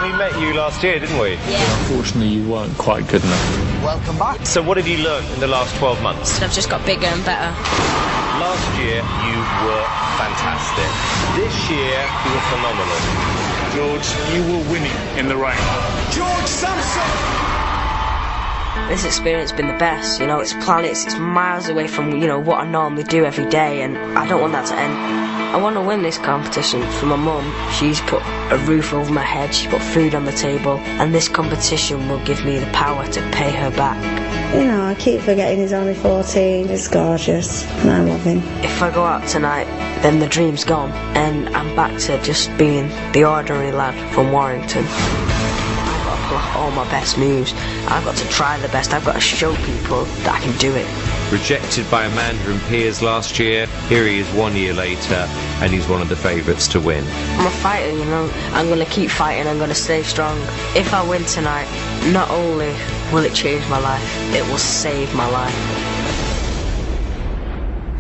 We met you last year, didn't we? Yeah. Unfortunately, you weren't quite good enough. Welcome back. So what have you learned in the last 12 months? I've just got bigger and better. Last year, you were fantastic. This year, you were phenomenal. George, you were winning in the rain. George Sampson! This experience has been the best, you know, it's planets, it's miles away from, you know, what I normally do every day, and I don't want that to end. I want to win this competition for my mum. She's put a roof over my head, she put food on the table, and this competition will give me the power to pay her back. You know, I keep forgetting he's only 14, he's gorgeous, and I love him. If I go out tonight, then the dream's gone, and I'm back to just being the ordinary lad from Warrington. All my best moves. I've got to try the best. I've got to show people that I can do it. Rejected by Amanda and Piers last year, here he is 1 year later, and he's one of the favourites to win. I'm a fighter, you know. I'm going to keep fighting. I'm going to stay strong. If I win tonight, not only will it change my life, it will save my life.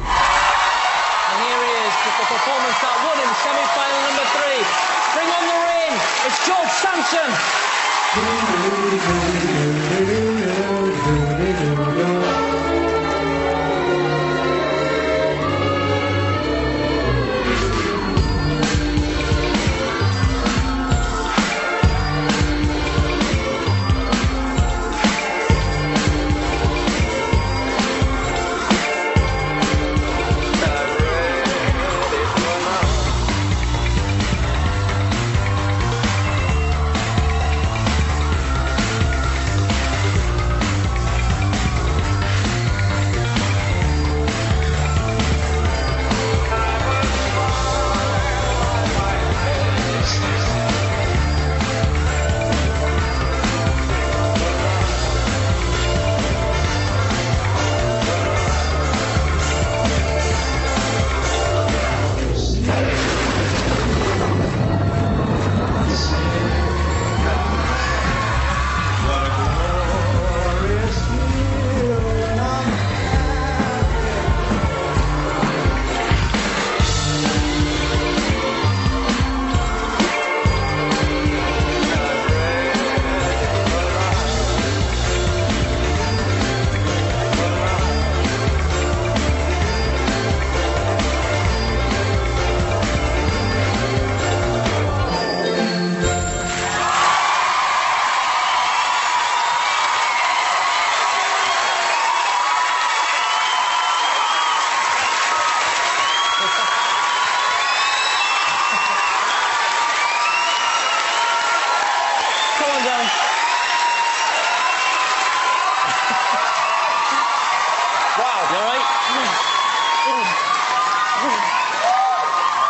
And here he is with the performance that won him semi-final number 3. Bring on the ring. It's George Sampson.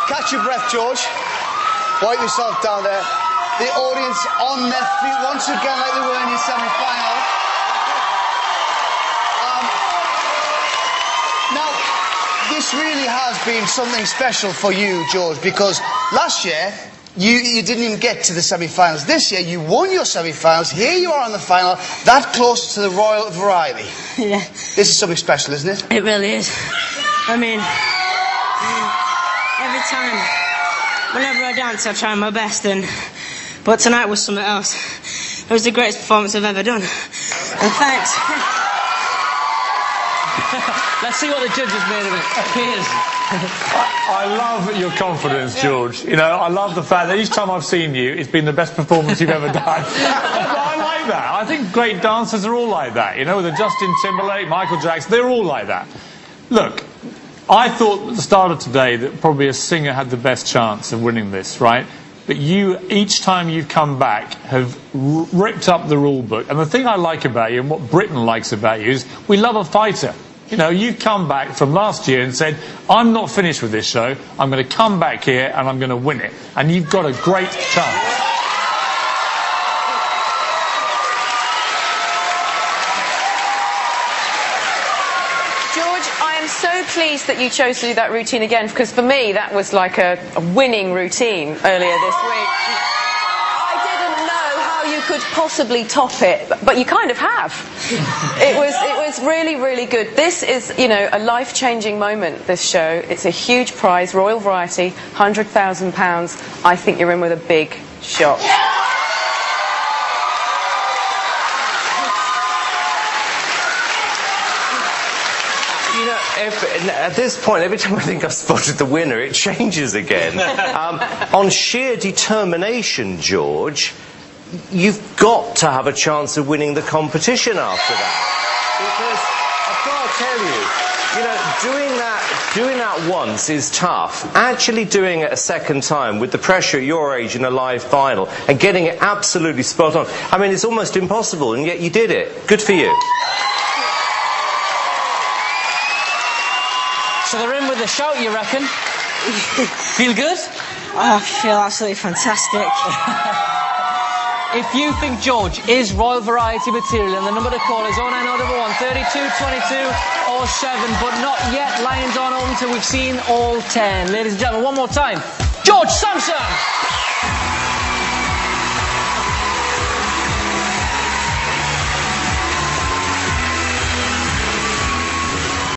Catch your breath, George. Wipe yourself down there. The audience on their feet once again like they were in your semi-final. Now, this really has been something special for you, George, because last year you didn't even get to the semi-finals. This year you won your semi-finals. Here you are in the final, that close to the Royal Variety. Yeah. This is something special, isn't it? It really is. I mean, every time, whenever I dance, I try my best, but tonight was something else. It was the greatest performance I've ever done. And thanks. Let's see what the judges made of it. Cheers. I love your confidence, George. You know, I love the fact that each time I've seen you, it's been the best performance you've ever done. I like that. I think great dancers are all like that. You know, the Justin Timberlake, Michael Jackson, they're all like that. Look, I thought at the start of today that probably a singer had the best chance of winning this, right? But you, each time you've come back, have ripped up the rule book. And the thing I like about you, and what Britain likes about you, is we love a fighter. You know, you've come back from last year and said, I'm not finished with this show, I'm going to come back here and I'm going to win it. And you've got a great chance. So pleased that you chose to do that routine again, because for me that was like a winning routine earlier this week. I didn't know how you could possibly top it, but you kind of have. It was really, really good. This is, you know, a life-changing moment, this show. It's a huge prize, Royal Variety, £100,000. I think you're in with a big shot. at this point, every time I think I've spotted the winner, it changes again. On sheer determination, George, you've got to have a chance of winning the competition after that. Because I've got to tell you, doing that once is tough. Actually doing it a second time with the pressure at your age in a live final and getting it absolutely spot on, I mean, it's almost impossible, and yet you did it. Good for you. So they're in with a shout, you reckon? Feel good? Oh, I feel absolutely fantastic. If you think George is Royal Variety material, and the number to call is 09011 32 22 or 7, but not yet. Lions aren't open until we've seen all 10. Ladies and gentlemen, one more time, George Sampson!